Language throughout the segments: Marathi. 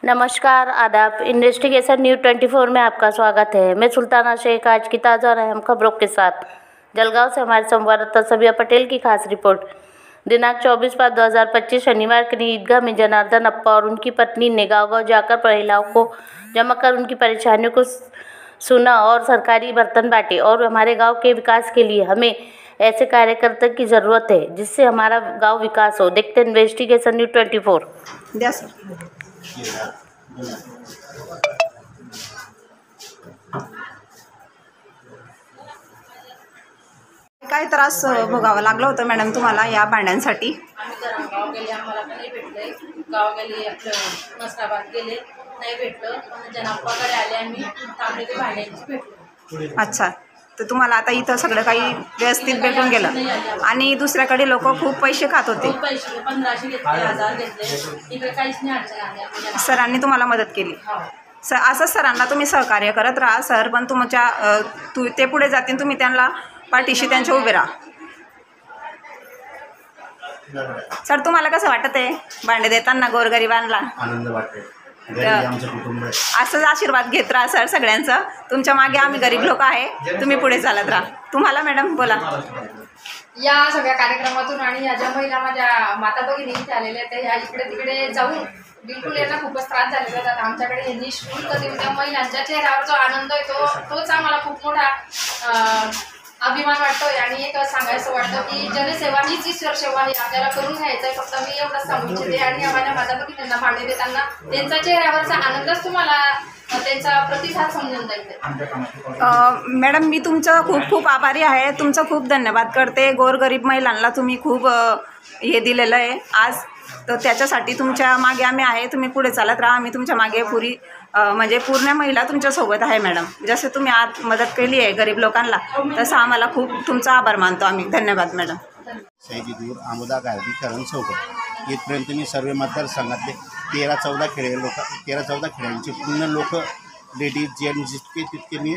नमस्कार, आदाब। इन्वेस्टिगेशन न्यूज़ 24 में आपका स्वागत है। मैं सुल्ताना शेख आज की ताज़ा और अहम खबरों के साथ। जलगांव से हमारे संवाददाता सबिया पटेल की खास रिपोर्ट। दिनांक 24/5/2025 शनिवार के दिन ईदगाह में जनार्दन अप्पा और उनकी पत्नी ने गाँव-गाँव जाकर महिलाओं को जमा कर उनकी परेशानियों को सुना और सरकारी बर्तन बांटे। और हमारे गाँव के विकास के लिए हमें ऐसे कार्यकर्ता की ज़रूरत है जिससे हमारा गाँव विकास हो। देखते हैं इन्वेस्टिगेशन न्यूज़ 24। काय त्रास भोगावा लागला होता मॅडम तुम्हाला या भांड्यांसाठी? गाव गेले, आम्हाला नाही भेटले. गाव गेले, आपलं मस्ताबाद गेले, नाही भेटलं. पण जनाप्पाकडे आले आम्ही, तांबडे ते भांड्यांची भेटलो. अच्छा, तर तुम्हाला आता इथं सगळं काही व्यवस्थित भेटून गेलं आणि दुसऱ्याकडे लोक खूप पैसे खात होते. खूप पैसे 1500 घेतले, 1000 घेतले. इकडे काहीच नाही अडचण आली आपल्याला. सरांनी तुम्हाला मदत केली. असं सरांना तुम्ही सहकार्य करत राहा सर, पण तुमच्या ते पुढे जातील, तुम्ही त्यांना पाठीशी त्यांच्या उभे राहा. सर, तुम्हाला कसं वाटत आहे भांडे देताना गोरगरिबांना? आनंद वाटते. आमचं कुटुंब आहे. असंच आशीर्वाद घेत राहा सर सगळ्यांचं. तुमच्या मागे आम्ही गरीब लोक आहे, तुम्ही पुढे चालत राहा. तुम्हाला मॅडम बोला. या सगळ्या कार्यक्रमातून आणि या ज्या महिला माझ्या माता भगिनी इथे आलेल्या त्या ह्या इकडे तिकडे जाऊन बिलकुल यांना खूपच त्रास झालेला होता. आमच्याकडे यांनी शुल्क देऊन त्या महिलांच्या चेहऱ्यावर जो आनंद आहे तोच आम्हाला खूप मोठा अभिमान वाटतोय. आणि एक सांगायचं वाटतं की जनसेवा हीच ईश्वर सेवा आहे, आपल्याला करून घ्यायचं आहे. फक्त मी एवढंच सांगू इच्छिते. आणि माझ्या माता भगिनींना भांडे देताना त्यांचा चेहऱ्यावरचा आनंदच तुम्हाला त्यांचा प्रतिसाद समजून जाईल. मॅडम, मी तुमचं खूप खूप आभारी आहे. तुमचं खूप धन्यवाद करते. गोरगरीब महिलांना तुम्ही खूप हे दिलेलं आहे आज, तर त्याच्यासाठी तुमच्या मागे आम्ही आहे. तुम्ही पुढे चालत राहा. आम्ही तुमच्या मागे म्हणजे पूर्ण महिला तुमच्यासोबत आहे मॅडम. जसं तुम्ही आज मदत केली आहे गरीब लोकांना, तसं आम्हाला खूप तुमचा आभार मानतो आम्ही. धन्यवाद मॅडम. सयाजी दूर, आमोदा, गारदी, करण, चौकट इथपर्यंत मी सर्व मतदारसंघातले 13-14 खेड्यांचे पूर्ण लोक, लेडीज, जेंट्स जितके तितके मी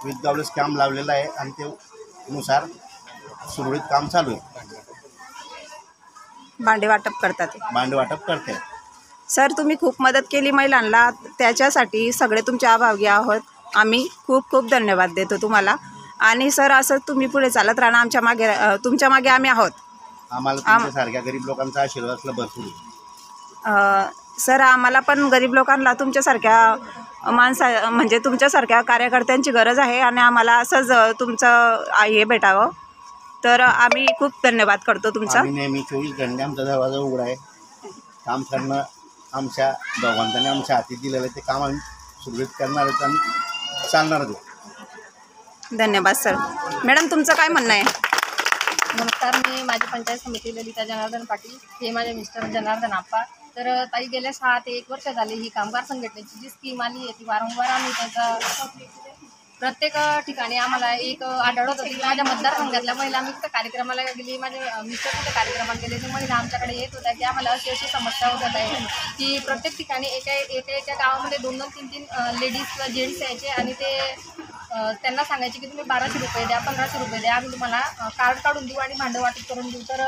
विदगावलेस काम लावलेलं आहे आणि त्यानुसार सुरळीत काम चालू आहे. भांडे वाटप करतात. भांडे वाटप करते सर, तुम्ही खूप मदत केली महिलांना, त्याच्यासाठी सगळे तुमचे आभारी आहोत. आम्ही खूप खूप धन्यवाद देतो तुम्हाला. आणि सर, असं तुम्ही पुढे चालत राहणार. आमच्या मागे, तुमच्या मागे आम्ही आहोत. आम्हाला तुमच्यासारख्या गरीब लोकांचा आशीर्वाद असला भरपूर. सर, आम्हाला पण गरीब लोकांना तुमच्यासारख्या म्हणजे तुमच्यासारख्या कार्यकर्त्यांची गरज आहे आणि आम्हाला असंच तुमचं हे भेटावं, तर आम्ही खूप धन्यवाद करतो तुमचा. आम्ही नेहमी 24 घंटे आमचा दरवाजा उघडा आहे. काम करणं आमच्या भगवंताने आमच्या हाती दिलेलं आहे, ते काम आम्ही सुरळीत करणारच आणि चालणारच. धन्यवाद सर. मॅडम, तुमचं काय म्हणणं आहे? नमस्कार, मी माझी पंचायत समिती ललिता जनार्दन पाटील, हे माझे मिस्टर जनार्दन आप्पा. तर ताई गेल्या 6 ते 1 वर्ष झाले ही कामगार संघटनेची जी स्कीम आली आहे ती वारंवार आम्ही त्याचा प्रत्येक ठिकाणी आम्हाला एक आढळत होती. माझ्या मतदारसंघातल्या महिला मी कुठं कार्यक्रमाला गेली, माझे मिस्टर कुठं कार्यक्रमाला गेले, ते महिला आमच्याकडे येत होत्या की आम्हाला अशी समस्या होत आहे की प्रत्येक ठिकाणी एका गावामध्ये 2-2, 3-3 लेडीज किंवा जेंट्स यायचे आणि ते त्यांना सांगायचे की तुम्ही 1200 रुपये द्या, 1500 रुपये द्या, आम्ही तुम्हाला कार्ड काढून देऊ आणि भांडं वाटप करून देऊ. तर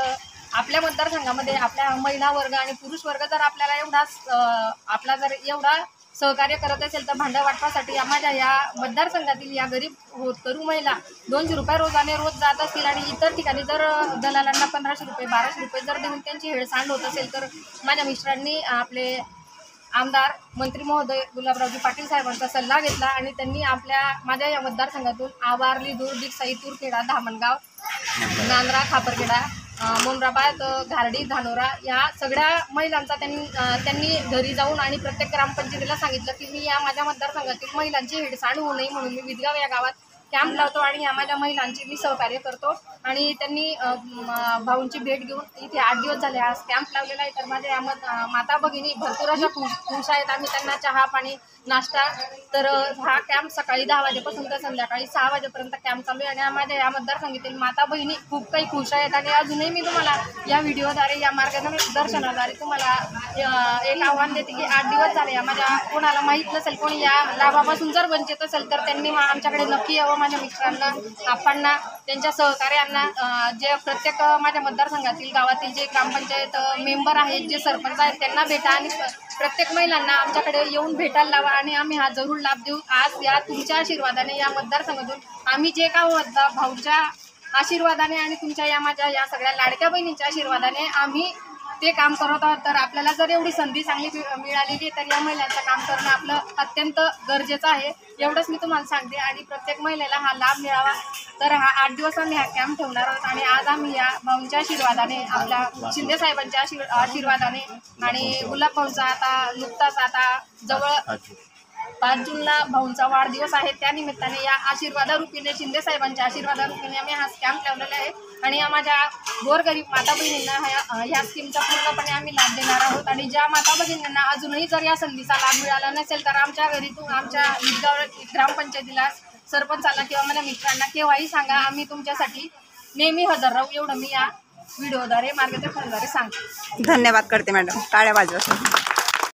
आपल्या मतदारसंघामध्ये आपल्या महिला वर्ग आणि पुरुष वर्ग जर आपल्याला आपला जर एवढा सहकार्य करत असेल तर भांडं वाटपासाठी माझ्या या मतदारसंघातील या गरीब होतकरू महिला 200 रुपये रोजाने रोज जात असतील आणि इतर ठिकाणी जर दलालांना 1500 रुपये 1200 रुपये जर देऊन त्यांची हेळसांड होत असेल तर माझ्या मिस्टरांनी आपले आमदार मंत्री महोदय गुलाबरावजी पाटील साहेबांचा सल्ला घेतला आणि त्यांनी माझ्या या मतदारसंघातून आवारली, दुर्डिक, साईतूर खेडा, धामणगाव, नांद्रा, खापरखेडा, मोनराबाद, घारडी, धानोरा या सगळ्या महिलांचा त्यांनी घरी जाऊन आणि प्रत्येक ग्रामपंचायतीला सांगितलं की मी या माझ्या मतदारसंघातील महिलांची हेळसांड होऊ नये म्हणून मी विदगाव या गावात कॅम्प लावतो आणि या माझ्या महिलांची मी सहकार्य करतो. आणि त्यांनी भाऊंची भेट घेऊन इथे 8 दिवस झाले आज कॅम्प लावलेला आहे. तर माझ्या या माता भगिनी भरपूर अशा खुश आहेत. आम्ही त्यांना चहा पाणी नाश्ता, तर हा कॅम्प सकाळी 10 वाजेपासून तर संध्याकाळी 6 वाजेपर्यंत कॅम्प चालू आहे. आणि माझ्या या मतदारसंघातील माता बहिणी खूप काही खुश आहेत. आणि अजूनही मी तुम्हाला या व्हिडिओद्वारे या मार्गदर्शनाद्वारे तुम्हाला एक आव्हान देते की 8 दिवस झाले या माझ्या कोणाला माहीत नसेल, कोणी या लाभापासून जर वंचित असेल तर त्यांनी आमच्याकडे नक्की यावं. माझ्या मित्रांना, आपणना, त्यांच्या सहकार्यांना, जे प्रत्येक माझ्या मतदारसंघातील गावातील जे ग्रामपंचायत मेंबर आहेत, जे सरपंच आहेत, त्यांना भेटा आणि प्रत्येक महिलांना आमच्याकडे येऊन भेटायला लावा आणि आम्ही हा जरूर लाभ देऊ. आज या तुमच्या आशीर्वादाने या मतदारसंघातून आम्ही जे का भाऊच्या आशीर्वादाने आणि तुमच्या या माझ्या या सगळ्या लाडक्या बहिणींच्या आशीर्वादाने आम्ही ते काम करत आहोत. तर आपल्याला जर एवढी संधी चांगली मिळालेली तर या महिलांचं काम करणं आपलं अत्यंत गरजेचं आहे. एवढंच मी तुम्हाला सांगते आणि प्रत्येक महिलेला हा लाभ मिळावा. तर हा 8 दिवस आम्ही हा कॅम्प ठेवणार आहोत आणि आज आम्ही या भाऊंच्या आशीर्वादाने, आपल्या शिंदे साहेबांच्या आशीर्वादाने आणि गुलाब भाऊंचा आता नुकताच आता जवळ 5 जूनला भाऊंचा वाढदिवस आहे. त्यानिमित्ताने या आशीर्वादारूपीने, शिंदे साहेबांच्या आशीर्वादारूपीने आम्ही हा कॅम्प ठेवलेला आहे आणि या माझ्या गोरगरीब माता बहिणींना ह्या स्कीमचा पूर्णपणे आम्ही लाभ देणार आहोत. आणि ज्या माता भगिनींना अजूनही जर या संधीचा लाभ मिळाला नसेल तर आमच्या घरी आमच्या ग्रामपंचायतीला, सरपंचाला किंवा माझ्या मित्रांना केव्हाही सांगा. आम्ही तुमच्यासाठी नेहमी हजर राहू. एवढं मी या व्हिडिओद्वारे, मार्गदर्शनाद्वारे सांगते. धन्यवाद करते मॅडम. टाळ्या वाजवा.